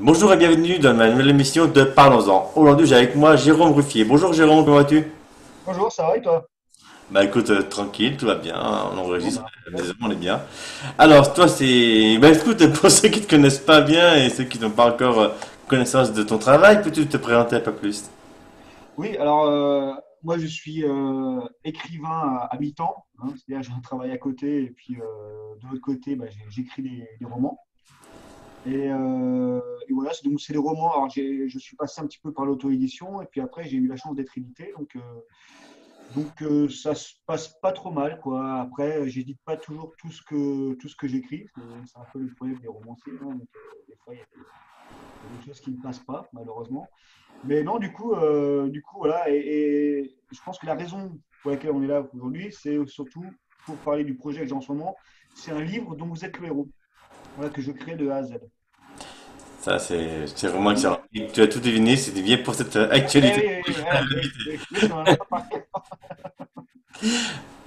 Bonjour et bienvenue dans ma nouvelle émission de Parlons-en. Aujourd'hui, j'ai avec moi Jérôme Ruffier. Bonjour Jérôme, comment vas-tu? Bonjour, ça va et toi? Bah écoute, tranquille, tout va bien, on Bon, enregistre bah, à la impeccable. maison, on est bien. Alors, toi, c'est... Bah écoute, pour ceux qui te connaissent pas bien et ceux qui n'ont pas encore connaissance de ton travail, peux-tu te présenter un peu plus? Oui, alors moi je suis écrivain à mi-temps, hein, c'est-à-dire j'ai un travail à côté et puis de l'autre côté bah, j'écris des romans. Et voilà, donc c'est des romans. Alors je suis passé un petit peu par l'auto-édition et puis après j'ai eu la chance d'être édité, donc ça se passe pas trop mal quoi. Après j'édite pas toujours tout ce que j'écris, c'est un peu le problème des romanciers, hein, donc des fois il y a des choses qui ne passent pas malheureusement. Mais non, du coup, voilà. Et je pense que la raison pour laquelle on est là aujourd'hui, c'est surtout pour parler du projet que j'ai en ce moment. C'est un livre dont vous êtes le héros, voilà, que je crée de A à Z. Ça, c'est vraiment excellent. Et tu as tout deviné, c'était bien pour cette actualité. Oui, oui, voilà, oui, oui, oui, on en a pas parlé.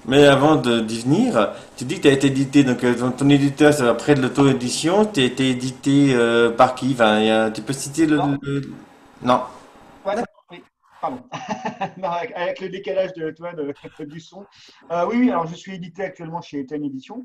Mais avant d'y venir, tu dis que tu as été édité, donc ton éditeur, c'est après de l'auto-édition, tu as été édité par qui? Enfin, tu peux citer Non, Non. ouais, oui, pardon. Non, avec le décalage de, tu vois, du son. Oui, oui, alors je suis édité actuellement chez Eten Édition.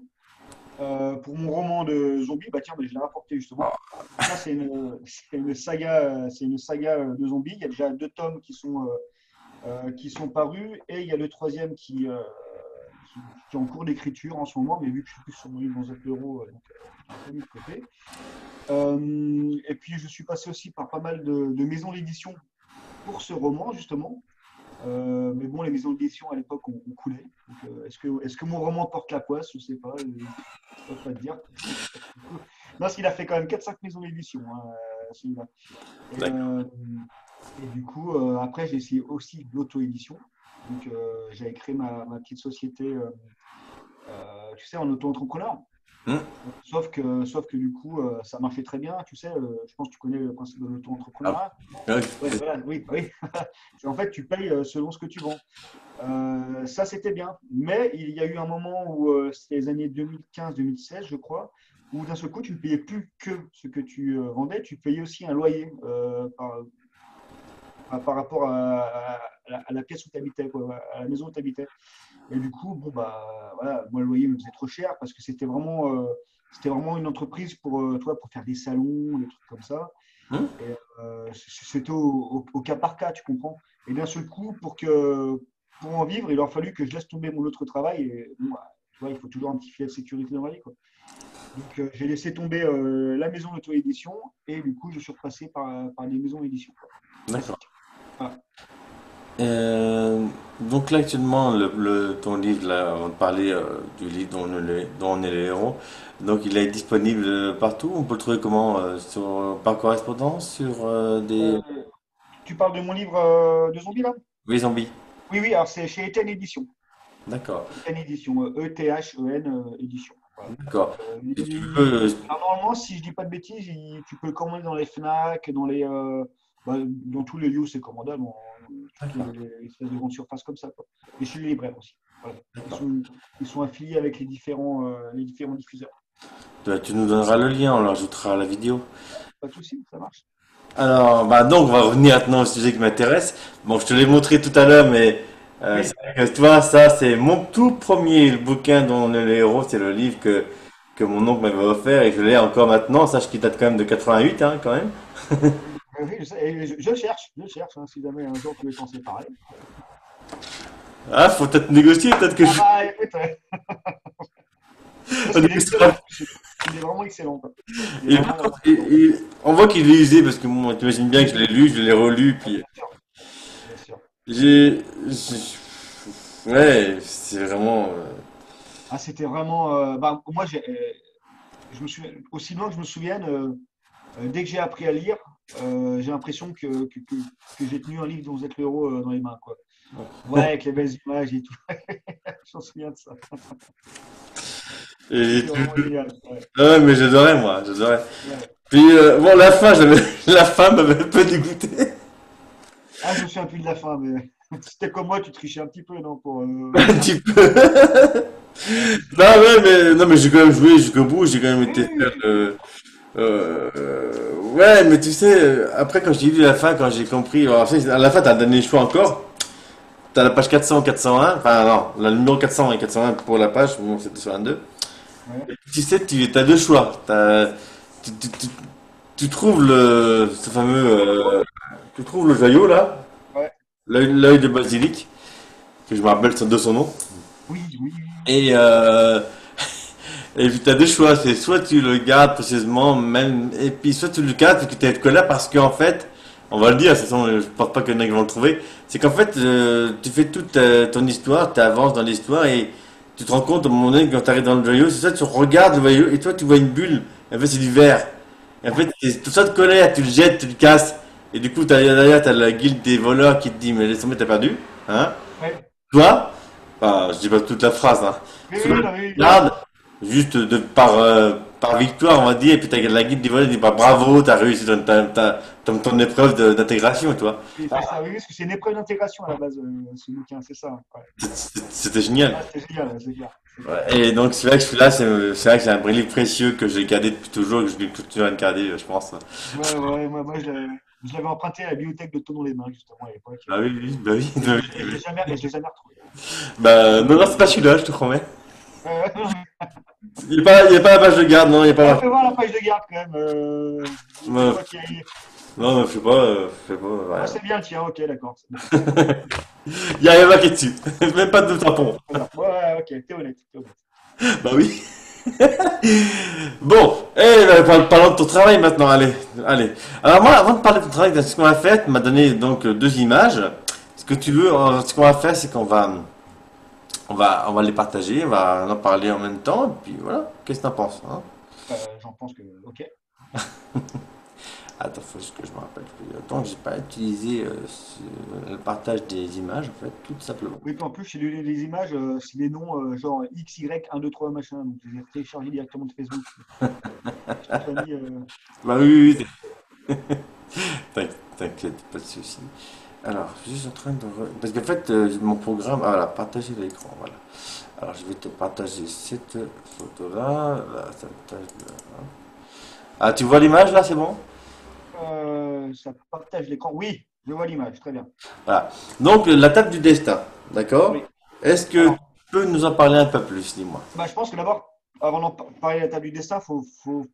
Pour mon roman de zombies, bah tiens, mais je l'ai rapporté justement. Ça, c'est une saga de zombies. Il y a déjà 2 tomes qui sont parus et il y a le troisième qui est en cours d'écriture en ce moment, mais vu que je suis plus sur mon livre dans Z l'euro, donc je l'ai un peu mis de côté. Et puis je suis passé aussi par pas mal de maisons d'édition pour ce roman justement. Mais bon, les maisons d'édition à l'époque ont coulé. Donc, est-ce que mon roman porte la poisse? Je ne sais pas. Je ne peux pas te dire. Non, parce qu'il a fait quand même 4-5 maisons d'édition, hein, celui-là. Et, D'accord. euh, et du coup, après, j'ai essayé aussi l'auto-édition. Donc, j'avais créé ma petite société, tu sais, en auto-entrepreneur. Hmm. Sauf que du coup, ça marchait très bien. Tu sais, je pense que tu connais le principe de Ah, l'auto-entrepreneuriat. ouais. Ouais, voilà, oui, oui. En fait, tu payes selon ce que tu vends. Ça, c'était bien. Mais il y a eu un moment où, c'était les années 2015-2016, je crois, où d'un seul coup, tu ne payais plus que ce que tu vendais, tu payais aussi un loyer par rapport à la pièce où tu habitais, quoi, à la maison où tu habitais. Et du coup, bon, bah, voilà, moi, le loyer me faisait trop cher parce que c'était vraiment une entreprise pour faire des salons, des trucs comme ça. Hmm. Et c'était au cas par cas, tu comprends. Et d'un seul coup, pour en vivre, il a fallu que je laisse tomber mon autre travail. Et bon, bah, tu vois, il faut toujours un petit filet de sécurité dans la vie, quoi. Donc, j'ai laissé tomber la maison d'auto-édition et du coup, je suis repassé par des maisons d'édition, quoi, D'accord. classiques. Voilà. Donc là actuellement, ton livre, là, avant de parler du livre dont on est les héros, donc il est disponible partout. On peut le trouver comment? Par correspondance, sur des... Euh, tu parles de mon livre de zombies, là? Oui, zombies. Oui, oui, alors c'est chez Eten Édition. D'accord. Eten Édition, Ethen Édition. Voilà. Donc, D'accord. Si tu veux... alors, normalement, si je dis pas de bêtises, tu peux le commander dans les Fnac, dans tous les lieux où c'est commandable, dans toutes D'accord. les espèces de grandes surfaces comme ça, quoi. Et chez les libraires aussi. Voilà. Ils D'accord. sont, ils sont affiliés avec les différents diffuseurs. Tu nous donneras le lien, on l'ajoutera à la vidéo. Pas de souci, ça marche. Alors, bah donc, on va revenir maintenant au sujet qui m'intéresse. Bon, je te l'ai montré tout à l'heure, mais c'est Oui, vrai que toi, ça, c'est mon tout premier bouquin dont on est le héros. C'est le livre que mon oncle m'avait offert et je l'ai encore maintenant. Sache qu'il date quand même de 88, hein, quand même. oui, je sais, et je cherche, hein, si jamais un jour tu veux t'en séparer. Ah, faut peut-être négocier, peut-être que Ah je... bah écoute, parce on qu'il est excellent. négociera. Il est vraiment excellent, quoi. Il est Et par vraiment, contre, vraiment excellent. on voit qu'il est usé parce que bon, t'imagines bien que je l'ai lu, je l'ai relu, puis Bien sûr, bien sûr. ouais, c'est vraiment... Ah, c'était vraiment. Bah, moi, je me souviens, aussi loin que je me souvienne, dès que j'ai appris à lire, j'ai l'impression que j'ai tenu un livre dont vous êtes le héros dans les mains, quoi. Ouais, avec les belles images et tout. J'en souviens de ça. et C'était vraiment génial. Ouais, ah ouais, mais j'adorais, moi, j'adorais. ouais. Puis, bon, la fin, la fin m'avait un peu dégoûté. Ah, je me souviens plus de la fin, mais c'était comme moi, tu trichais un petit peu, non, Un petit peu. ouais, c'est Non, ça. ouais, mais, non, mais j'ai quand même joué jusqu'au bout, j'ai quand même Oui, été oui, faire oui. le, C'est ça. Ouais, mais tu sais, après, quand j'ai lu la fin, quand j'ai compris, alors, tu sais, à la fin, t'as le dernier choix encore. T'as la page 400, 401, enfin, non, le numéro 400 et 401 pour la page, bon, c'était sur un 2. Ouais, Tu sais, tu as deux choix. Tu, tu- tu- tu trouves ce fameux, tu trouves le joyau, là, ouais. l'œil de basilic, que je me rappelle de son nom. Oui, oui, oui, oui. Et, et puis t'as deux choix, c'est soit tu le gardes précieusement, même, et puis soit tu le gardes parce que t'es colère parce qu'en fait, on va le dire, de toute façon, je pense pas que les mecs vont le trouver, c'est qu'en fait, tu fais toute ton histoire, tu avances dans l'histoire et tu te rends compte au moment donné quand tu arrives dans le joyau, c'est ça, tu regardes le joyau et toi tu vois une bulle, et en fait c'est du verre. Et en fait, c'est tout ça de colère, tu le jettes, tu le casses, et du coup, derrière, t'as la guilde des voleurs qui te dit, mais laisse tomber, t'as perdu, hein? Ouais. Toi, enfin, je dis pas toute la phrase, hein. Oui, Soit oui, tu non, oui, oui. gardes, juste par victoire, on va dire, et puis t'as la guide des volets dit, bah, bravo, t'as réussi ton épreuve d'intégration, toi. Oui, c'est ça, oui, parce que c'est une épreuve d'intégration à la base, ce bouquin, c'est ça. Ouais. C'était génial. Ah, c'était génial, c'est clair, c'est clair. Ouais, et donc, c'est vrai que celui-là, c'est vrai que c'est un livre précieux que j'ai gardé depuis toujours, et que je vais continuer à le garder, je pense. Ouais, ouais, moi je l'avais emprunté à la bibliothèque de Tonon les Mains, justement, à l'époque. Bah oui, oui, bah oui. Et Bah, je l'ai jamais, et je l'ai jamais retrouvé. bah, non, non, c'est pas celui-là, je te promets. Euh, Il y a pas la page de garde, non, il y a pas ah, la. fais voir la page de garde quand même. Tu Non, vois qu'il y a. non, je sais pas, Ah, rien. c'est bien le tien, ok, d'accord. C'est bon. Il y a rien marqué dessus. Même pas de tampon. Voilà. Ouais, ouais, ok, t'es honnête, t'es honnête. Bah oui. Bon, parlons de ton travail maintenant, allez, allez. Alors moi, avant de parler de ton travail, ce qu'on va faire, tu m'as donné donc deux images. Ce que tu veux, ce qu'on va faire, c'est on va les partager, on va en parler en même temps, et puis voilà. Qu'est-ce que t'en penses, hein? J'en pense que, ok. Attends, faut juste que je me rappelle. Attends, j'ai pas utilisé le partage des images, en fait, tout simplement. Oui, puis en plus, chez les images, c'est des noms genre X, Y, 1, 2, 3, machin. Donc, je les ai téléchargés directement de Facebook. Je t'ai pas mis. Bah oui, oui, t'inquiète, pas de souci. Alors, je suis juste en train de... Parce qu'en fait, mon programme... Ah, voilà, partager l'écran, voilà. Alors, je vais te partager cette photo-là. Là, ça partage là. Ah, tu vois l'image, là, c'est bon? Ça partage l'écran. Oui, je vois l'image, très bien. Voilà. Donc, la table du destin, d'accord? Oui. Est-ce que tu Alors, peux nous en parler un peu plus, dis-moi? bah, je pense que d'abord, avant d'en parler de la table du destin, faut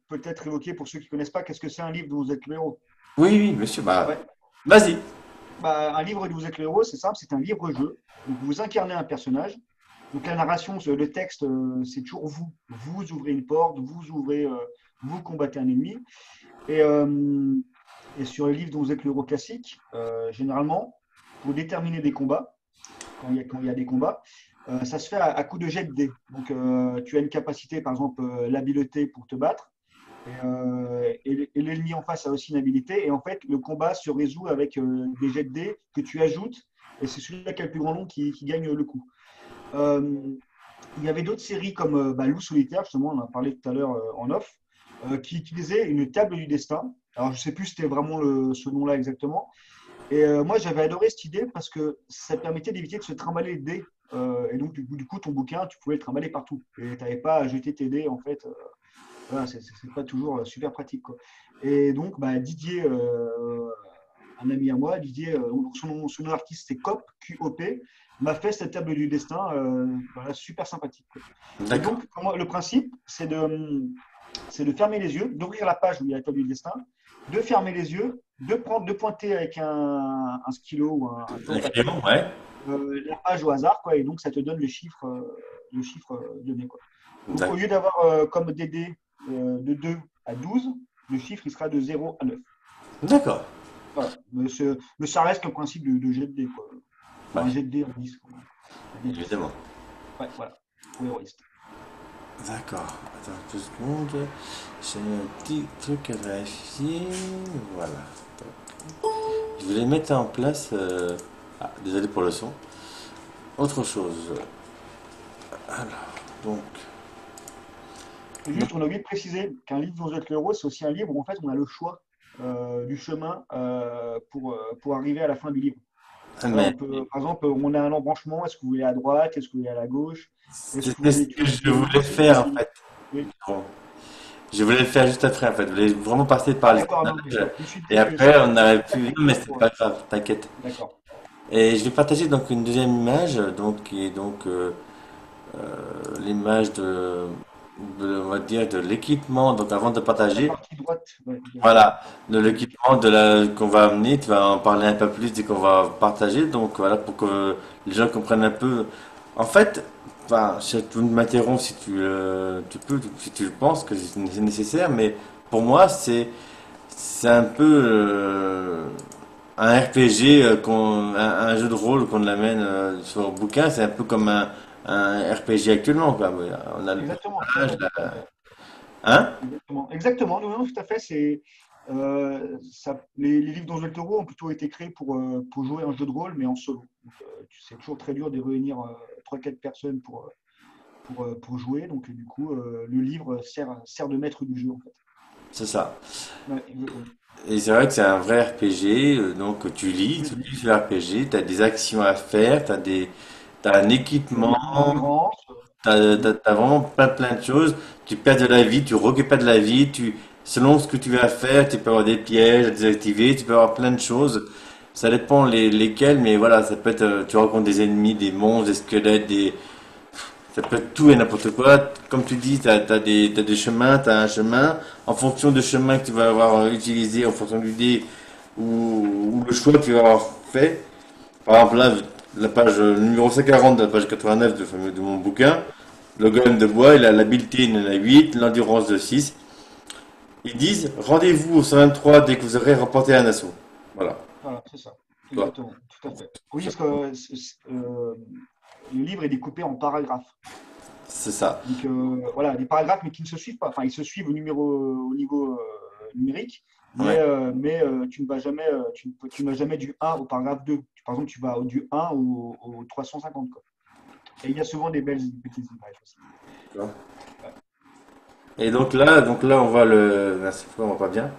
peut-être évoquer pour ceux qui ne connaissent pas, qu'est-ce que c'est un livre dont vous êtes le héros. Oui, oui, monsieur, bah... Ouais. Vas-y. Bah, un livre dont vous êtes le héros, c'est simple, c'est un livre-jeu. Donc, vous incarnez un personnage. Donc, la narration, le texte, c'est toujours vous. Vous ouvrez une porte, vous combattez un ennemi. Et, euh, et sur les livres dont vous êtes le héros classique, généralement, pour déterminer des combats, quand il y a des combats, ça se fait à coup de jet de dés. Donc, tu as une capacité, par exemple, l'habileté pour te battre. Et l'ennemi en face a aussi une habilité. Et en fait, le combat se résout avec des jets de dés que tu ajoutes. Et c'est celui-là qui a le plus grand nombre qui gagne le coup. Euh, il y avait d'autres séries comme Loup solitaire, justement, on en a parlé tout à l'heure en off, qui utilisaient une table du destin. Alors, je ne sais plus si c'était vraiment ce nom-là exactement. Et moi, j'avais adoré cette idée parce que ça permettait d'éviter de se trimballer les dés. Et donc, du coup, ton bouquin, tu pouvais le trimballer partout. Et tu n'avais pas à jeter tes dés, en fait. Voilà, c'est pas toujours super pratique, quoi. Et donc, bah, Didier, un ami à moi, Didier, son nom artiste c'est Cop, Q-O-P, m'a fait cette table du destin, voilà, super sympathique, quoi. Et D'accord. donc, le principe, c'est de fermer les yeux, d'ouvrir la page où il y a la table du destin, de fermer les yeux, de pointer avec un stylo ou un feuille Un de papier crayon, ouais. la page au hasard, quoi, et donc ça te donne le chiffre donné, quoi. Donc, au D'accord. lieu d'avoir comme des dés de 2 à 12, le chiffre il sera de 0 à 9. D'accord. Voilà. Mais ça reste qu'un principe de jet de dés, quoi. Enfin, Ouais, un jet de dés à 10, quoi. À 10. évidemment. Ouais, voilà. Pour héroïste. D'accord. Attends 2 secondes. J'ai un petit truc à vérifier. Voilà. Je voulais mettre en place. Ah, désolé pour le son. Autre chose. Alors, donc. Et juste, on a oublié de préciser qu'un livre dont vous êtes le héros, c'est aussi un livre où en fait on a le choix du chemin pour arriver à la fin du livre. Voilà, Mais on peut, par exemple, on a un embranchement, est-ce que vous voulez à droite, est-ce que vous voulez à la gauche, est-ce que vous c'était ce voulez que je tuer voulais X ou faire en Y. fait. Oui, Bon. Je voulais le faire juste après, en fait. Je voulais vraiment passer par Ah, les d'accord, non, mais images. je me suis Et dit que après, c'était on aurait pu. sacré Non, mais combat c'est pour. pas grave, t'inquiète. D'accord. Et je vais partager donc une deuxième image, donc, qui est donc l'image on va dire, de l'équipement. Donc, avant de La partager, partie droite voilà, de de l'équipe. l'équipement qu'on va amener. Tu vas en parler un peu plus dès qu'on va partager. Donc, voilà, pour que les gens comprennent un peu. En fait, enfin, tu m'interromps si tu peux, si tu le penses que c'est nécessaire, mais pour moi, c'est un peu un RPG, un jeu de rôle qu'on amène sur le bouquin, c'est un peu comme un RPG actuellement, quoi. On a le Exactement, tout à personnage, fait. là. Hein? Exactement, exactement. Non, non, tout à fait. Les livres d'Angelo Toro ont plutôt été créés pour jouer un jeu de rôle, mais en solo. Donc, c'est toujours très dur de réunir 3-4 personnes pour jouer. Donc, du coup, le livre sert de maître du jeu, en fait. C'est ça. Ouais, exactement. Et c'est vrai que c'est un vrai RPG, donc tu lis sur RPG, tu as des actions à faire, t'as un Tu as des points équipement, d'endurance. t'as vraiment plein de choses. Tu perds de la vie, tu récupères de la vie, selon ce que tu vas faire, tu peux avoir des pièges à désactiver, tu peux avoir plein de choses. Ça dépend lesquels, mais voilà, ça peut être, tu rencontres des ennemis, des monstres, des squelettes, ça peut être tout et n'importe quoi. Comme tu dis, t'as des chemins, t'as un chemin. En fonction du chemin que tu vas avoir utilisé, en fonction du dé ou le choix que tu vas avoir fait. Par exemple, là, la page numéro 140 de la page 89 de mon bouquin, le golem de bois, il a l'habileté, il en a 8, l'endurance de 6. Ils disent rendez-vous au 123 dès que vous aurez remporté un assaut. Voilà. Voilà, c'est ça. Tu vois. Exactement, tout à fait. Oui, parce que le livre est découpé en paragraphes. C'est ça. Donc voilà, des paragraphes, mais qui ne se suivent pas. Enfin, ils se suivent au niveau numérique, Ouais. tu ne vas jamais, tu ne vas jamais du 1 au paragraphe 2. Par exemple, tu vas du 1 au 350, quoi. Et il y a souvent des belles petites images aussi. Tu vois. Ouais. Et donc là, on voit cette fois, on voit pas bien.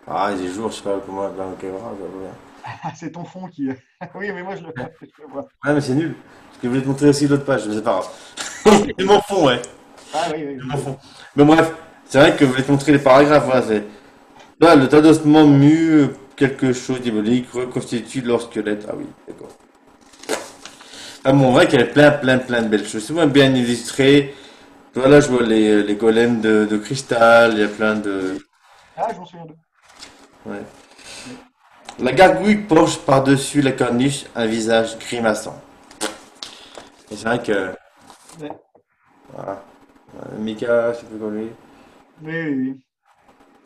Ah, il y a des jours, je sais pas comment, dans le caméra, je vois pas bien. Ah, c'est ton fond qui. Oui, mais moi je le vois. Ouais, mais c'est nul. Parce que je voulais te montrer aussi l'autre page, mais c'est pas grave. Ah, ok. C'est mon fond, ouais. Ah oui, oui, C'est oui. mon fond. Mais bref, c'est vrai que je voulais te montrer les paragraphes. Voilà, là, le tas d'ossements mu, quelque chose diabolique, reconstitue leur squelette. Ah oui, d'accord. Ah bon, vrai qu'il y avait plein de belles choses. C'est vraiment bien illustré. Voilà, je vois les golems de cristal, il y a plein de. Ah, je m'en souviens d'eux. Ouais. Oui. La gargouille penche par-dessus la corniche un visage grimaçant. Et c'est vrai que. Ouais. Voilà. Mika, je sais plus comment lui. Oui, oui, oui.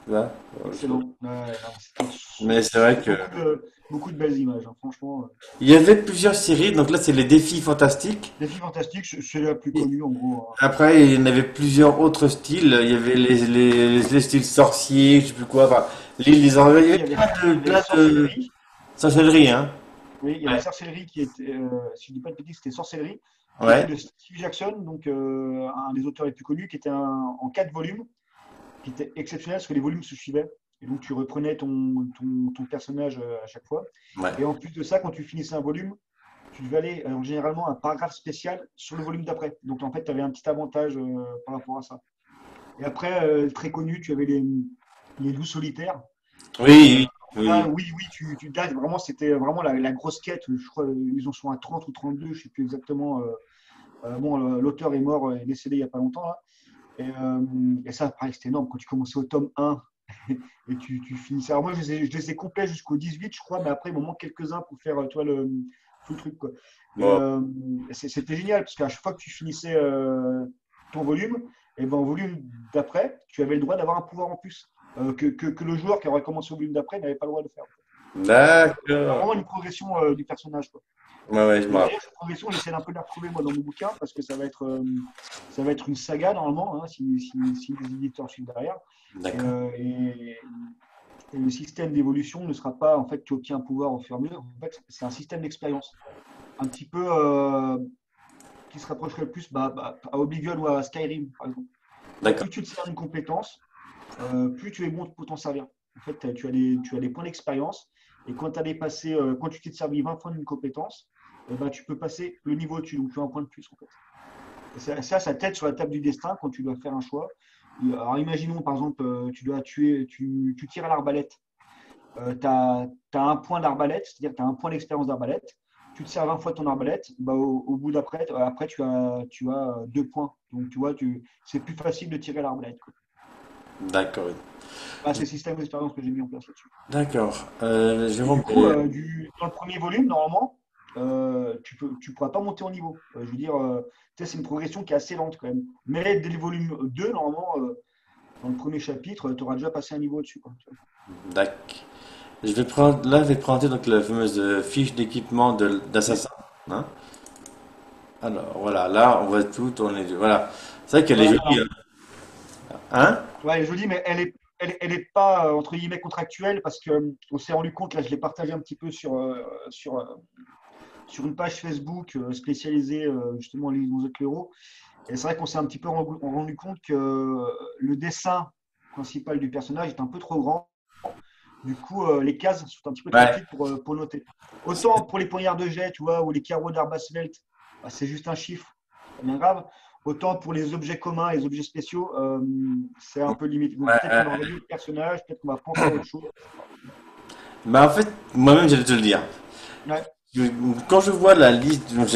Tu vois. Excellent. Ouais, non, Mais c'est vrai que. beaucoup de belles images, hein. Franchement. Il y avait plusieurs séries, donc là c'est les défis fantastiques. Défi fantastique, c'est la plus Et connue en gros, hein. après, il y en avait plusieurs autres styles. Il y avait les styles sorciers, je sais plus quoi. Enfin, l'île des envers. Il y Oui, avait il y avait plein de sorcellerie. sorcellerie, hein. Oui, il y avait Ouais. sorcellerie qui était, si je dis pas de bêtises, c'était sorcellerie, qui était Ouais. de Steve Jackson, donc un des auteurs les plus connus, qui était en 4 volumes, qui était exceptionnel parce que les volumes se suivaient. Et donc tu reprenais ton personnage à chaque fois. Ouais. Et en plus de ça, quand tu finissais un volume, tu devais aller généralement un paragraphe spécial sur le volume d'après. Donc en fait, tu avais un petit avantage par rapport à ça. Et après, très connu, tu avais les loups solitaires. Euh, Oui, oui, Là, oui. oui, oui, là, vraiment, c'était vraiment la grosse quête. Je crois ils en sont à 30 ou 32, je ne sais plus exactement. Bon, l'auteur est mort, est décédé il n'y a pas longtemps, là. Et ça, pareil, c'était énorme. Quand tu commençais au tome 1 et tu finissais. Alors moi, je les ai complets jusqu'au 18, je crois, mais après, il me manque quelques-uns pour faire tu vois, tout le truc, quoi. Et Bon. c'était génial, parce qu'à chaque fois que tu finissais ton volume, et ben, au volume d'après, tu avais le droit d'avoir un pouvoir en plus, que le joueur qui aurait commencé au volume d'après n'avait pas le droit de faire. Il y a D'accord. vraiment une progression du personnage, quoi. Ouais, ouais, je me Et rappelle. d'ailleurs, cette progression, j'essaie un peu de la retrouver moi dans mon bouquin parce que ça va être une saga normalement, hein, si les éditeurs suivent derrière. D'accord. Et le système d'évolution ne sera pas en fait tu obtiens un pouvoir au fur et à mesure. En fait, c'est un système d'expérience, un petit peu qui se rapprocherait le plus à Oblivion ou à Skyrim par exemple. En fait, D'accord. plus tu te sers d'une compétence, plus tu es bon pour t'en servir. En fait, tu as des points d'expérience et quand, quand tu t'es servi 20 fois d'une compétence, eh ben, tu peux passer le niveau au-dessus, donc tu as un point de plus en fait. Et ça t'aide sur la table du destin quand tu dois faire un choix. Alors, imaginons, par exemple, tu dois tuer, tu tires à l'arbalète. Tu as, un point d'arbalète, c'est-à-dire que tu as un point d'expérience d'arbalète. Tu te sers 20 fois ton arbalète, bah, au bout d'après, après, tu as 2 points. Donc, tu vois, c'est plus facile de tirer à l'arbalète, quoi. D'accord. Ah, c'est le système d'expérience que j'ai mis en place là-dessus. D'accord. Et du Jérôme, coup, dans le premier volume, normalement, tu pourras pas monter en niveau. Je veux dire, tu sais, c'est une progression qui est assez lente quand même. Mais dès le volume 2, normalement, dans le premier chapitre, tu auras déjà passé un niveau au-dessus, quoi. d'accord. Là, je vais présenter donc la fameuse fiche d'équipement Oui. d'Assassin. Hein. Alors, voilà, là, on voit tout, voilà. C'est vrai qu'elle est Ouais, jolie, alors, hein. Hein. ouais, je vous dis, mais elle est pas, entre guillemets, contractuelle parce que on s'est rendu compte, là, je l'ai partagé un petit peu sur une page Facebook spécialisée justement en livres éclairaux. Et c'est vrai qu'on s'est un petit peu rendu compte que le dessin principal du personnage est un peu trop grand. Du coup, les cases sont un petit peu trop Ouais. petites pour noter. Autant pour les poignards de jet, tu vois, ou les carreaux d'arbre à svelte, bah, c'est juste un chiffre, pas bien grave. Autant pour les objets communs, les objets spéciaux, c'est un peu limite. Donc Ouais, peut-être qu'on va ouais. réduire le personnage, peut-être qu'on va penser à autre chose. Je sais pas. Bah, en fait, moi-même, j'allais te le dire. Ouais, Quand je vois la liste, donc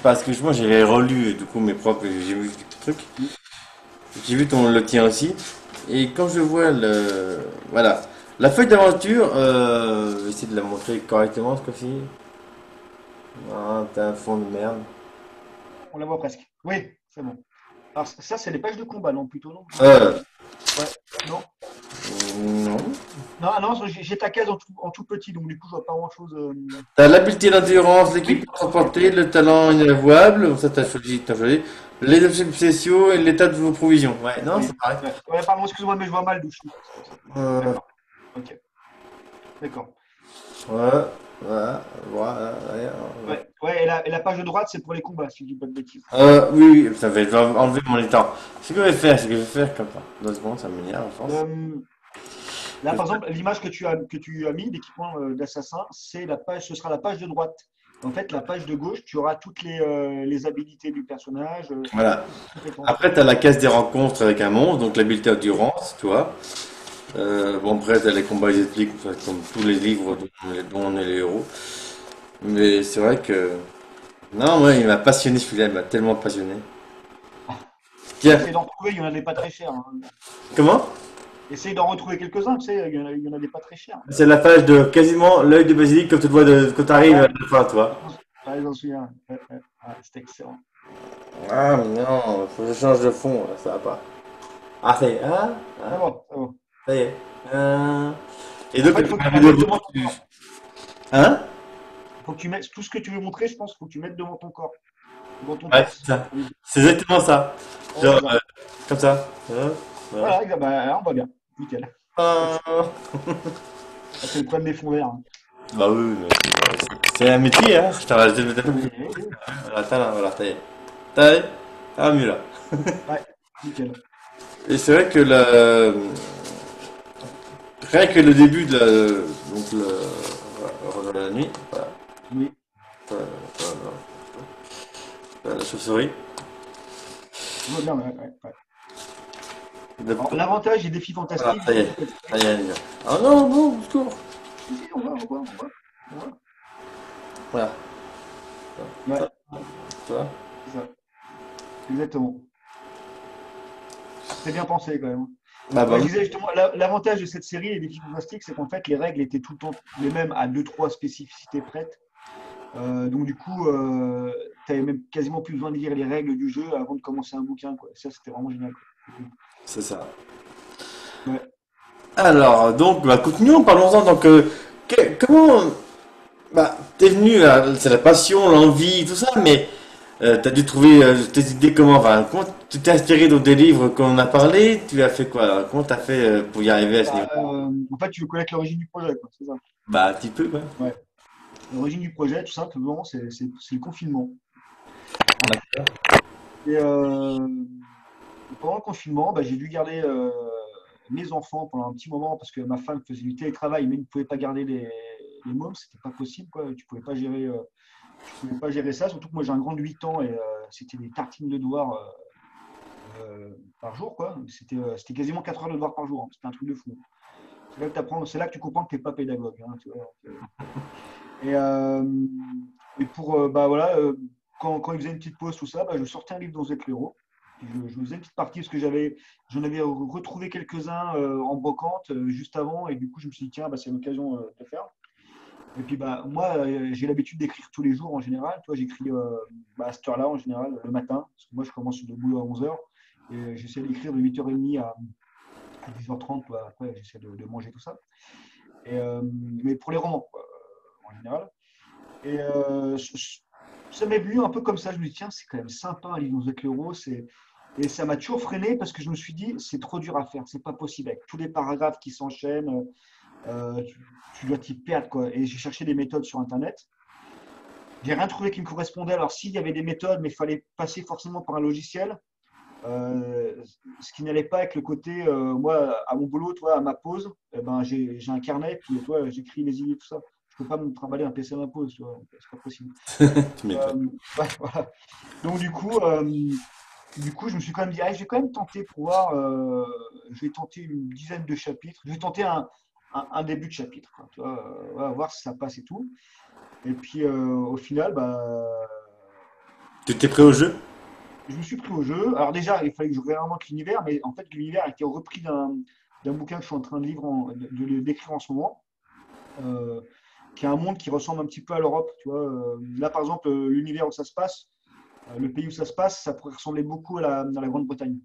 parce que moi j'ai relu du coup mes propres, j'ai vu quelques trucs, mm, j'ai vu le tien aussi, et quand je vois voilà, la feuille d'aventure, je vais essayer de la montrer correctement ce coup-ci. Ah, t'as un fond de merde. on la voit presque. Oui, c'est bon. Alors ça, c'est les pages de combat, non, plutôt, non? Euh, Ouais, non? non. Non, ah non, j'ai ta case en tout petit, donc du coup, je vois pas grand-chose. T'as l'habileté d'endurance, Oui, l'équipement ok. transporté, le talent inavouable, ça t'as choisi, les objets spéciaux et l'état de vos provisions. Ouais, non, c'est Oui. pareil. Ouais, ouais, pardon, excuse-moi, mais je vois mal d'où je suis. C'est pour ça. Euh, D'accord. Ok. D'accord. ouais, voilà, voilà, ouais, ouais. Ouais, ouais, et la page de droite, c'est pour les combats, si je dis pas de bêtises. Oui, oui, ça fait, je vais enlever mon étang. Ce que je vais faire, c'est que je vais faire comme ça. 2 secondes, ça m'énerve, je pense. Euh, Là, par exemple, l'image que tu as mis, l'équipement d'assassin, ce sera la page de droite. En fait, la page de gauche, tu auras toutes les habilités du personnage, Voilà. les compétences, quoi. Après, tu as la case des rencontres avec un monstre, donc l'habileté endurance, tu vois. Bon, après, tu as les combats, ils expliquent, enfin, comme tous les livres dont on est les héros. Mais c'est vrai que. Non, moi, il m'a passionné celui-là, il m'a tellement passionné. Tiens, Essaye d'en retrouver, il y en a des pas très chers, hein. comment? Essaye d'en retrouver quelques-uns, tu sais, il y en a des pas très chers. C'est la page de quasiment l'œil de basilic quand tu le vois quand tu arrives à Ouais, la fin, tu vois. j'en souviens. Ouais, ouais. Ouais, c'était excellent. Ah, mais non, faut que je change de fond, là, ça va pas. Ah, ça y est, ah, Ça ah, va, ça va. ça y est. Et En donc, fait, elle faut que fait tu la la vidéo. mettes devant ton corps. Hein? Faut que tu mettes tout ce que tu veux montrer, je pense, faut que tu mettes devant ton corps, devant ton Ouais, c'est torse. ça. Oui. C'est exactement ça. Ouais, Genre, c'est ça. comme ça. Voilà. Voilà, bah, là, on va bien. Nickel. Ah. Ça, c'est le problème des fonds verts, hein. Bah oui, mais c'est un métier, hein. Je t'en rajouté peut-être un peu Oui, plus. oui. Attends, là, voilà, ça y est. Ça y est. Ah, mieux là. Ouais, nickel. Et c'est vrai que rien que le début de donc voilà, de la nuit, voilà, Oui, voilà, voilà, voilà, la chauve-souris. on va bien, ouais, ouais, ouais. Le- Alors, l'avantage des défis Voilà, fantastiques, ça du y coup, est. sur cette Ça série, y est, elle est bien. Ah non, non, au secours. si, si, on va. Voilà. Ouais, Ça, ça va. c'est ça, exactement. C'est bien pensé quand même. Bah Ouais, je oui. disais justement, l'avantage de cette série, les défis fantastiques, c'est qu'en fait, les règles étaient tout le temps les mêmes à deux, trois spécificités prêtes. Donc du coup, tu n'avais même quasiment plus besoin de lire les règles du jeu avant de commencer un bouquin, quoi. Ça, c'était vraiment génial, quoi. C'est cool. C'est ça. Ouais. Alors, donc, bah, continuons, parlons-en. Donc, comment, bah, t'es venu, c'est la passion, l'envie, tout ça, mais t'as dû trouver tes idées comment, enfin, comment tu t'es inspiré donc, des livres qu'on a parlé, tu as fait quoi, alors, comment t'as fait pour y arriver à ce niveau? Bah, en fait, tu veux connaître l'origine du projet, quoi, c'est ça. Bah, un petit peu, quoi. Ouais. L'origine du projet, tout simplement, c'est le confinement. Et pendant le confinement, bah, j'ai dû garder mes enfants pendant un petit moment parce que ma femme faisait du télétravail, mais ne pouvait pas garder les mômes, c'était pas possible, quoi. Tu pouvais pas gérer ça, surtout que moi j'ai un grand de 8 ans et c'était des tartines de devoirs. par jour, quoi. C'était quasiment 4 heures de devoir par jour, hein. C'était un truc de fou. C'est là que tu comprends que tu n'es pas pédagogue, hein, tu vois. Et, euh, et pour, bah voilà, quand il faisait une petite pause, tout ça, bah, je sortais un livre dans Z Lero. Je faisais une petite partie parce que j'en avais retrouvé quelques-uns en brocante juste avant. Et du coup, je me suis dit, tiens, bah, c'est l'occasion de le faire. Et puis, bah, moi, j'ai l'habitude d'écrire tous les jours en général. Tu vois, j'écris bah, à cette heure-là en général, le matin. Parce que moi, je commence le boulot à 11h. Et j'essaie d'écrire de 8h30 à 10h30. Toi. Après, j'essaie de manger tout ça. Mais pour les romans, quoi, en général. Et ça m'est venu un peu comme ça. Je me dis, tiens, c'est quand même sympa un livre dans The Cléro. Et ça m'a toujours freiné parce que je me suis dit, c'est trop dur à faire. C'est pas possible. Avec tous les paragraphes qui s'enchaînent, tu dois t'y perdre, quoi. Et j'ai cherché des méthodes sur Internet. J'ai rien trouvé qui me correspondait. Alors, s'il y avait des méthodes, mais il fallait passer forcément par un logiciel. Euh, Ce qui n'allait pas avec le côté, moi, à mon boulot, toi, à ma pause, eh ben, j'ai un carnet, puis toi, j'écris les idées, tout ça. Je ne peux pas me trimballer un PC à ma pause, tu vois, c'est pas possible. Tu m'étonnes. Ouais, voilà. Donc, du coup, je me suis quand même dit, ah, je vais quand même tenter pour voir, je vais tenter une dizaine de chapitres, je vais tenter un début de chapitre, quoi, tu vois, voilà, voir si ça passe et tout. Et puis, au final, bah, Tu t'es prêt au jeu? je me suis pris au jeu. Alors déjà, il fallait que je réinvente l'univers, mais en fait, l'univers a été repris d'un bouquin que je suis en train de, d'écrire en ce moment, euh, qui est un monde qui ressemble un petit peu à l'Europe. Tu vois. Là, par exemple, l'univers où ça se passe, le pays où ça se passe, ça pourrait ressembler beaucoup à la Grande-Bretagne,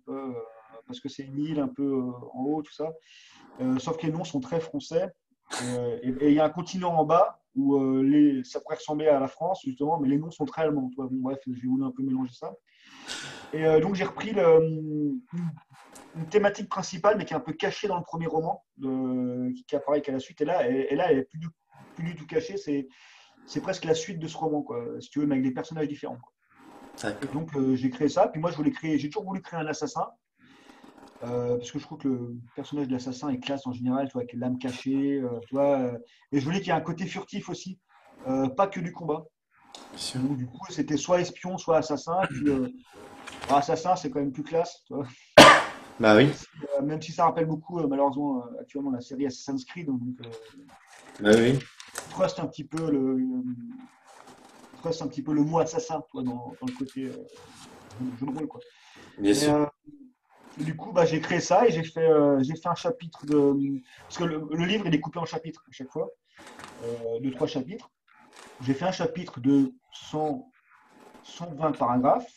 parce que c'est une île un peu en haut, tout ça. Sauf que les noms sont très français. Et il y a un continent en bas où ça pourrait ressembler à la France, justement, mais les noms sont très allemands. Tu vois. Bon, bref, j'ai voulu un peu mélanger ça. Et donc j'ai repris une thématique principale, mais qui est un peu cachée dans le premier roman, qui apparaît qu'à la suite. Et là elle est plus du tout cachée. C'est presque la suite de ce roman, quoi, si tu veux, mais avec des personnages différents, quoi. Et D'accord. donc j'ai créé ça. Puis moi, j'ai toujours voulu créer un assassin, parce que je trouve que le personnage de l'assassin est classe en général, tu vois, avec l'âme cachée, tu vois. Et je voulais qu'il y ait un côté furtif aussi, pas que du combat. Bien sûr. Donc du coup, c'était soit espion, soit assassin. Et puis assassin, c'est quand même plus classe, tu vois. Bah oui. Même si ça rappelle beaucoup, malheureusement, actuellement, la série Assassin's Creed. Donc, Bah oui. trust un petit peu trust un petit peu le mot assassin, toi, dans le côté jeu de rôle, quoi. Bien Et sûr. du coup, bah, j'ai créé ça et j'ai fait un chapitre de. Parce que le livre, il est coupé en chapitres à chaque fois, de 3 chapitres. J'ai fait un chapitre de 120 paragraphes,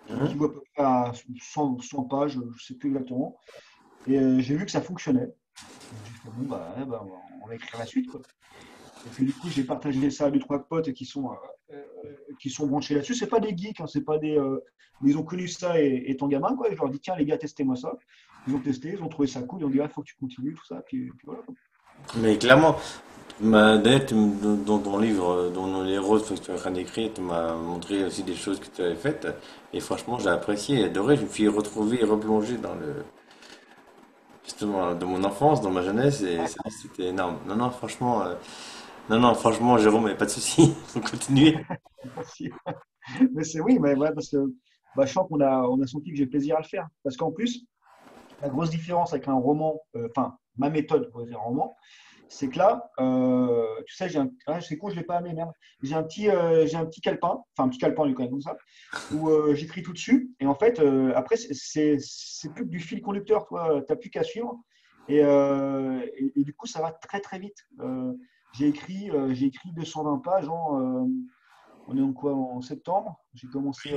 qui Mhm. équivaut à peu près à 100 pages, je ne sais plus exactement. Et j'ai vu que ça fonctionnait. Donc j'ai fait, bon, bah, ouais, bah, on va écrire la suite, quoi. Et puis du coup, j'ai partagé ça à 2, 3 potes qui sont branchés là-dessus. C'est pas des geeks, hein, c'est pas des. Mais ils ont connu ça étant gamin, quoi. Et je leur dis, tiens, les gars, testez-moi ça. Ils ont testé, ils ont trouvé ça cool. Ils ont dit, il faut que tu continues, tout ça. Puis voilà, quoi. Mais clairement, d'ailleurs, dans ton livre, dans les roses que tu es en train d'écrire, tu m'as montré aussi des choses que tu avais faites. Et franchement, j'ai apprécié et adoré. Je me suis retrouvé et replongé dans justement, de mon enfance, dans ma jeunesse. Et ça, c'était énorme. Non, non, franchement, non, franchement, Jérôme, mais pas de souci. Faut continuer. Merci. Mais c'est oui, mais ouais, parce que bah, je sens on a senti que j'ai plaisir à le faire. Parce qu'en plus, la grosse différence avec un roman, enfin, ma méthode pour écrire un roman, c'est que là, tu sais, c'est con, je ne l'ai pas amené, merde. J'ai un petit calepin, enfin un petit calepin, lui, quand même, comme ça, où j'écris tout dessus. Et en fait, après, c'est plus que du fil conducteur, toi, tu n'as plus qu'à suivre. Et du coup, ça va très, très vite. J'ai écrit 220 pages on est en quoi, en septembre? J'ai commencé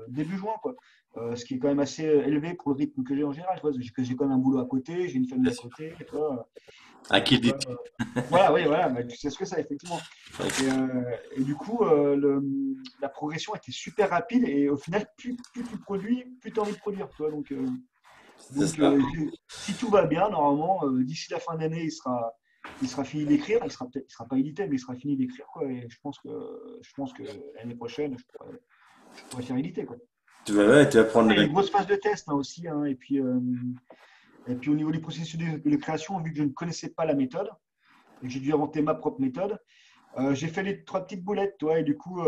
début juin, quoi. Ce qui est quand même assez élevé pour le rythme que j'ai en général. Tu vois. J'ai quand même un boulot à côté, j'ai une famille Bien à sûr. côté. Tu vois. À Donc, qui faut quand dis-tu? même, voilà, oui, voilà, mais tu sais ce que c'est, effectivement. Et du coup, la progression était super rapide et au final, plus tu produis, plus tu as envie de produire. Tu vois. C'est ça. Si tout va bien, normalement, d'ici la fin d'année, il sera fini d'écrire. Il sera pas édité, mais il sera fini d'écrire, quoi. Et je pense que l'année prochaine, je pourrais faire éditer, quoi. Ouais, tu vas prendre. Il y a une grosse phase de test, hein, aussi, hein. Et puis au niveau du processus de création, vu que je ne connaissais pas la méthode et que j'ai dû inventer ma propre méthode, j'ai fait les 3 petites boulettes, toi, et du coup,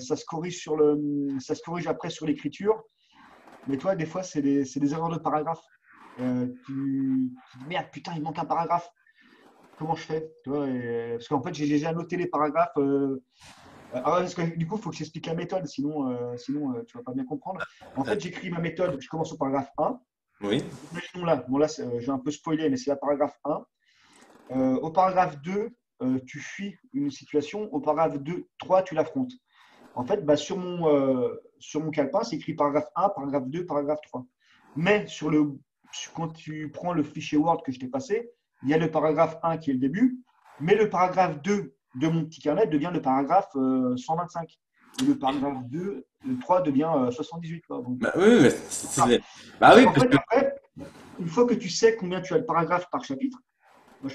ça se corrige après sur l'écriture. Mais toi, des fois, c'est des erreurs de paragraphe. Tu dis, merde, putain, il manque un paragraphe. Comment je fais? Tu vois, parce qu'en fait, j'ai déjà annoté les paragraphes. Ah ouais, parce que du coup, il faut que j'explique la méthode, sinon tu vas pas bien comprendre. En fait, j'écris ma méthode, je commence au paragraphe 1. Oui. Imaginons là, bon là, je vais un peu spoiler, mais c'est la paragraphe 1. Au paragraphe 2, tu fuis une situation. Au paragraphe 2, 3, tu l'affrontes. En fait, bah, sur mon calepin, c'est écrit paragraphe 1, paragraphe 2, paragraphe 3. Mais quand tu prends le fichier Word que je t'ai passé, il y a le paragraphe 1 qui est le début, mais le paragraphe 2 de mon petit carnet devient le paragraphe 125. Et le paragraphe 2, le 3 devient 78. Quoi. Donc, Bah, oui, mais ah. bah Parce oui, qu'en parce fait, que après, une fois que tu sais combien tu as de paragraphes par chapitre, moi,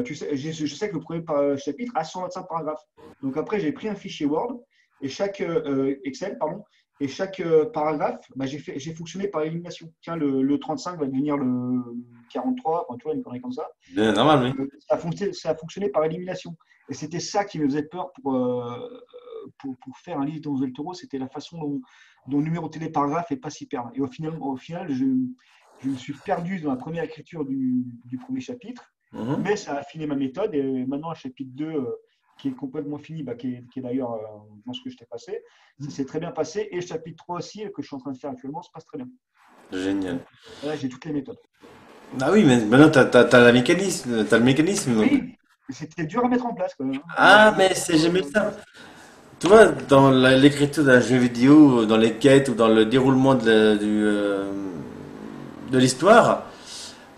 tu sais, je sais que le premier chapitre a 125 paragraphes. Donc après, j'ai pris un fichier Word et chaque Excel, pardon, et chaque paragraphe, bah, j'ai fonctionné par élimination. Tiens, le 35 va devenir le 43, enfin, tu vois, une connerie comme ça. bien normal, oui. Ça a fonctionné par élimination. Et c'était ça qui me faisait peur pour faire un livre dans El Toro, c'était la façon dont numéroter les paragraphes et pas s'y perdre. Et au final je me suis perdu dans la première écriture du premier chapitre, Mhm. mais ça a affiné ma méthode. Et maintenant, un chapitre 2 qui est complètement fini, bah, qui est d'ailleurs dans ce que je t'ai passé, ça s'est très bien passé. Et le chapitre 3 aussi, que je suis en train de faire actuellement, se passe très bien. Génial. Donc là, j'ai toutes les méthodes. Ah oui, mais maintenant, t'as la mécanisme, t'as le mécanisme. Donc. Oui, c'était dur à mettre en place quand même. Hein. Ah, Faut mais mettre, c'est jamais ça. Tu vois, dans l'écriture d'un jeu vidéo, dans les quêtes ou dans le déroulement de l'histoire,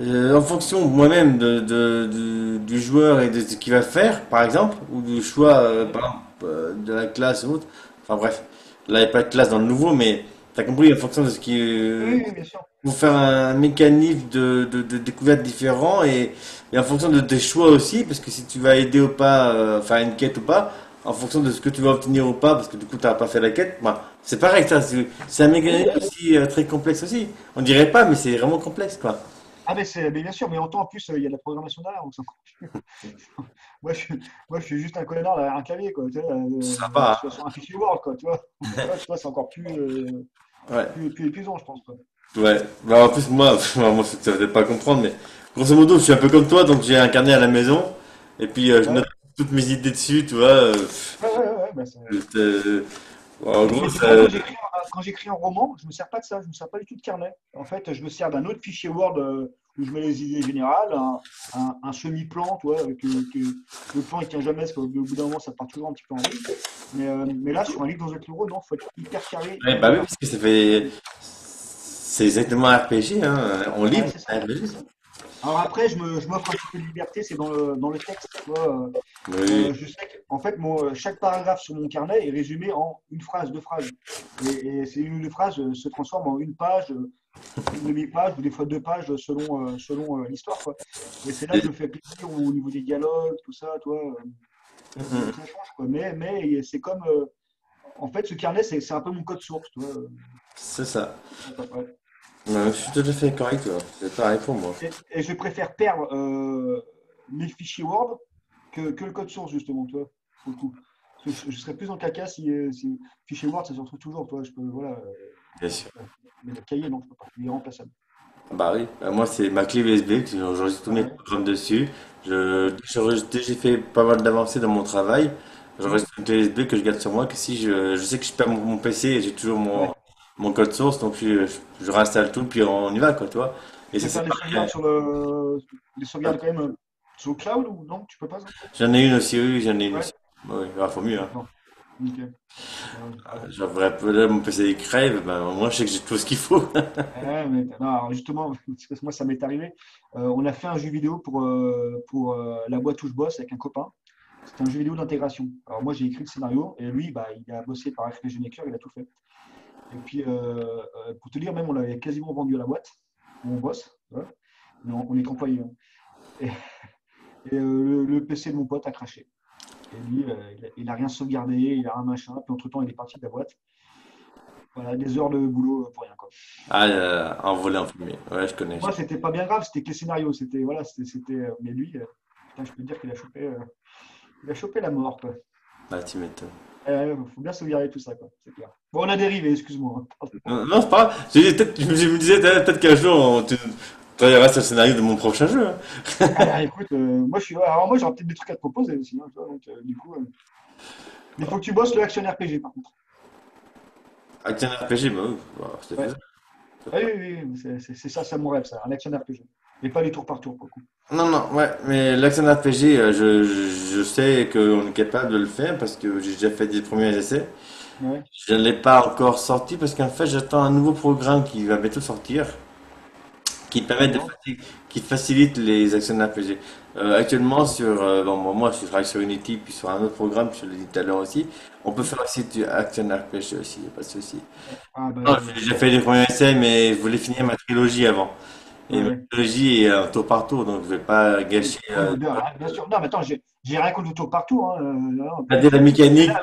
en fonction moi-même du joueur et de ce qu'il va faire, par exemple, ou du choix par exemple, de la classe ou autre, enfin bref, là il n'y a pas de classe dans le nouveau, mais tu as compris, en fonction de ce qui oui, oui, bien sûr. pour faire un mécanisme de découverte différent et en fonction de tes choix aussi, parce que si tu vas aider ou pas, faire une quête ou pas, en fonction de ce que tu vas obtenir ou pas, parce que du coup tu n'as pas fait la quête, bah, c'est pareil, ça, c'est un mécanisme aussi très complexe aussi. On dirait pas, mais c'est vraiment complexe quoi. Ah, mais bien sûr, mais en temps, en plus, il y a de la programmation derrière, donc c'est encore plus. Moi, moi, je suis juste un connard derrière un clavier, quoi, tu vois, Sympa, sur un fichier Word, quoi, tu vois. Donc là, tu vois, c'est encore hein. Ouais. plus épuisant, je pense, quoi. Ouais, bah en plus moi, moi ça va peut-être pas comprendre, mais grosso modo je suis un peu comme toi, donc j'ai un carnet à la maison, et puis je Ouais, note toutes mes idées dessus, tu vois. ouais, bah, Euh, en gros, mais tu vois, ça, quand j'écris un roman, je me sers pas de ça, je me sers pas du tout de carnet. En fait, je me sers d'un autre fichier Word où je mets les idées générales, un semi-plan, tu vois, le plan il tient jamais, parce qu'au bout d'un moment, ça part toujours un petit peu en vrille. Mais là, sur un livre dans un euro, non, il faut être hyper carré, ouais, bah oui, hyper parce que ça fait, c'est exactement un RPG, hein, on Ouais, livre, c'est un ça, RPG. c'est ça. Alors après, je m'offre un petit peu de liberté, c'est dans le texte. Tu vois, Oui, je sais qu'en fait, chaque paragraphe sur mon carnet est résumé en une phrase, deux phrases. Et ces une ou deux phrases se transforment en une page, une demi-page, ou des fois deux pages selon l'histoire, quoi. Et c'est là que je me fais plaisir au niveau des dialogues, tout ça, toi. Ça change, quoi. Mais c'est comme, en fait, ce carnet, c'est un peu mon code source, tu vois. c'est ça. Ouais. Ouais, je suis tout à fait d'accord avec toi, c'est pareil pour moi. Et je préfère perdre mes fichiers Word que le code source, justement, tu vois, pour le coup. Parce que je serais plus en caca si fichier Word, ça se retrouve toujours, tu vois, je peux, voilà. Bien sûr. Mais le cahier, non, je peux pas. Il est remplaçable. Bah oui, moi c'est ma clé USB, que j'enregistre tous mes Ouais. programmes dessus. Dès que j'ai fait pas mal d'avancées dans mon travail, Hmm. j'enregistre une clé USB que je garde sur moi, que si je sais que je perds mon PC et j'ai toujours Ouais. mon code source, donc je réinstalle tout, puis on y va, quoi, tu vois. Tu Et ça peux c'est faire des pareil. sauvegardes des sauvegardes quand même sur le cloud ou non? Tu peux pas ça? J'en ai une aussi, oui, j'en ai une Ouais. aussi. Oui, il faut mieux, hein. D'accord. Nickel. Ouais, ouais. Genre, là, mon PC il crève, ben, moi je sais que j'ai tout ce qu'il faut. Ouais, mais, non, alors justement, parce que moi ça m'est arrivé. On a fait un jeu vidéo pour la boîte où je bosse avec un copain. C'était un jeu vidéo d'intégration. Alors moi j'ai écrit le scénario et lui bah, il a bossé par RPG Maker, il a tout fait. Et puis pour te dire même on l'avait quasiment vendu à la boîte où on bosse, voilà. Mais on est qu'employé. Hein. Et, le PC de mon pote a craché. Et lui il a rien sauvegardé, il a un machin. Puis entre temps il est parti de la boîte. Voilà des heures de boulot pour rien quoi. Ah, envolé en fumée, ouais, je connais. Moi c'était pas bien grave, c'était que les scénarios, c'était voilà, mais lui putain je peux te dire qu'il a chopé la mort quoi. Ah, tu m'étonnes. Faut bien sauvegarder tout ça, quoi. C'est clair. Bon, on a dérivé, excuse-moi. Non, non, c'est pas grave. Je me disais, peut-être qu'un jour, tu travailleras sur le scénario de mon prochain jeu, hein. Ah, écoute, moi, alors moi, j'aurais peut-être des trucs à te proposer aussi, hein, tu vois, donc, du coup, il faut que tu bosses le Action RPG, par contre. Action RPG, bah oui, bah, c'est Ouais. faisable. Ah oui, oui, oui, c'est ça, c'est mon rêve, ça, un Action RPG. Mais pas les tours par tour, pour le coup. Non, non, ouais, mais l'action RPG, je sais qu'on est capable de le faire parce que j'ai déjà fait des premiers essais. Ouais. Je ne l'ai pas encore sorti parce qu'en fait, j'attends un nouveau programme qui va bientôt sortir, qui permet D'accord. qui facilite les actions RPG. Actuellement, bon, moi, je travaille sur Unity, puis sur un autre programme, je l'ai dit tout à l'heure aussi. On peut faire aussi du action RPG aussi, y a pas de souci. Ah, bah, Non, j'ai déjà fait des premiers essais, mais je voulais finir ma trilogie avant. Et ma ouais. trilogie est un tour par tour, donc je vais pas Oui, gâcher. oui, bien sûr. Non, mais attends, j'ai rien contre le tour partout, hein, non, pas du C'est-à-dire la tout. Mais mécanique là,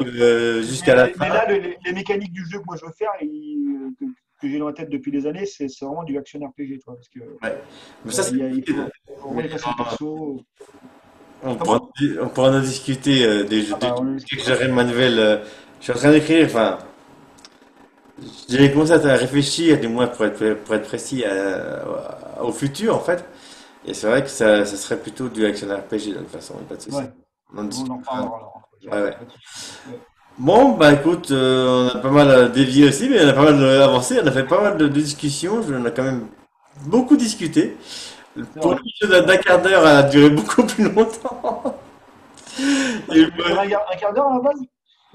jusqu'à la mais fin. là, les mécaniques du jeu que moi je veux faire, que j'ai dans la tête depuis des années, c'est vraiment du action RPG, toi, parce que Ouais. Mais ça, c'est il possible. faut vraiment Mais dépasser le perso. on pourra, Comment? on pourra en discuter des jeux Ah bah, on en que discutera. j'aurai ma nouvelle. Je suis en train d'écrire, enfin, j'ai commencé à réfléchir, du moins pour être précis, au futur en fait. Et c'est vrai que ça serait plutôt du action RPG de toute façon, pas de souci. Ouais, On en on en discutera. reparlera alors. Ouais, ouais. Pas de souci. Ouais. Bon, bah écoute, on a pas mal dévié aussi, mais on a pas mal avancé, on a fait pas mal de discussions, on a quand même beaucoup discuté. C'est Pour vrai, l'émission c'est vrai. d'un quart d'heure, elle a duré beaucoup plus longtemps. Parce Et que tu durer un quart d'heure à la base?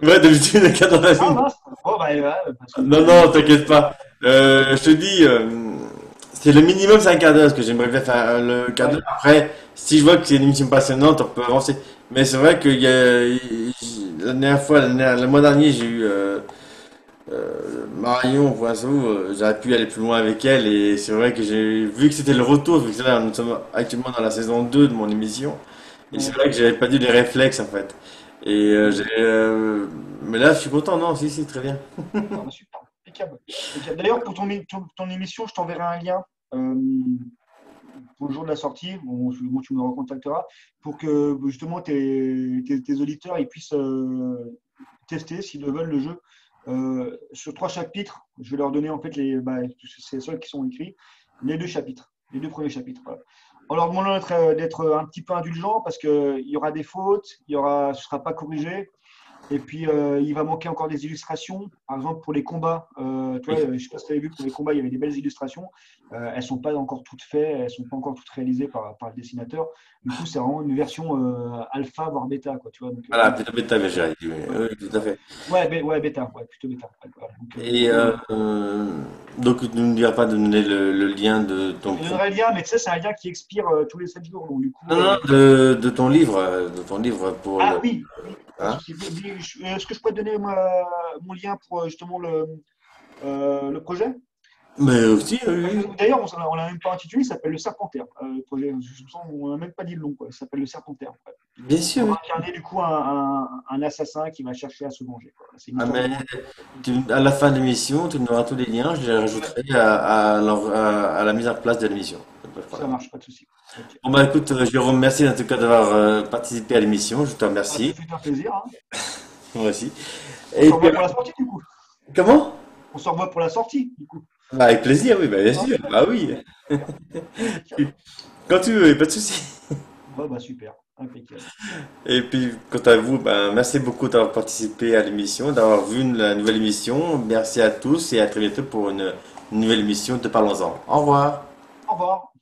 ouais, d'habitude, un quart d'heure à la Ah minute. mince! Oh, bah, ouais, parce que Non, non, t'inquiète pas. Je te dis, c'est le minimum, c'est un quart d'heure, parce que j'aimerais bien faire le quart d'heure. ouais, Après, si je vois que c'est une émission passionnante, on peut avancer. Mais c'est vrai que la dernière fois, le mois dernier, j'ai eu Marion Poinceau, j'aurais pu aller plus loin avec elle, et c'est vrai que j'ai vu que c'était le retour, vu que là, nous sommes actuellement dans la saison 2 de mon émission, et c'est ouais, vrai que j'avais pas dit les réflexes en fait. Et ouais. mais là, je suis content, non, si, si, très bien. Ah, bah, super, impeccable. Impeccable. D'ailleurs, pour ton émission, je t'enverrai un lien euh, pour le jour de la sortie. Bon, tu me recontacteras pour que justement tes auditeurs ils puissent tester, s'ils le veulent, le jeu. Sur 3 chapitres, je vais leur donner en fait c'est ceux qui sont écrits, les 2 chapitres, les 2 premiers chapitres. Voilà. En leur demandant d'être un petit peu indulgent parce qu'il y aura des fautes, ce ne sera pas corrigé. Et puis, il va manquer encore des illustrations. Par exemple, pour les combats, toi, Oui. je ne sais pas si tu avais vu, pour les combats, il y avait des belles illustrations. Elles ne sont pas encore toutes faites, elles ne sont pas encore toutes réalisées par le dessinateur. Du coup, c'est vraiment une version alpha, voire bêta, quoi, tu vois. Donc, Voilà, plutôt bêta, mais j'ai dit, oui, ouais, oui, tout à fait. ouais, bêta, ouais, plutôt bêta. Ouais, voilà. Donc, du Et coup, donc, tu ne me diras pas de donner le lien de ton je te pro. donnerai le lien, mais tu sais, c'est un lien qui expire tous les 7 jours. Donc, du coup, Non, non, de ton livre pour ah le. oui, oui, pas de Hein? souci. Est-ce que je peux te donner mon lien pour justement le projet? Mais aussi, oui, oui. D'ailleurs, on l'a même pas intitulé, il s'appelle le Serpentaire. Le projet, on n'a même pas dit le nom, quoi. Il s'appelle le Serpentaire. Ouais. Bien On sûr, va oui. incarner du coup un assassin qui va chercher à se venger, quoi. C'est une Ah, histoire mais d'amour. à la fin de l'émission, tu me donneras tous les liens, je les Ouais, rajouterai à la mise en place de l'émission. Pas de ça problème. marche, pas de souci. Ok. Bon, bah écoute, je te remercie en tout cas d'avoir participé à l'émission, je te Ah, ça remercie. fait un plaisir, hein. Moi aussi. On Et se puis, revoit pour la sortie, du coup. comment? On se revoit pour la sortie, du coup. Bah, avec plaisir, oui, bah, bien Hein. sûr. Bah oui. Super. Impeccable. Quand tu veux, y a pas de souci. Ouais, bah super. Impeccable. Et puis, quant à vous, ben, merci beaucoup d'avoir participé à l'émission, d'avoir vu la nouvelle émission. Merci à tous et à très bientôt pour une nouvelle émission de Parlons-en. Au revoir. Au revoir.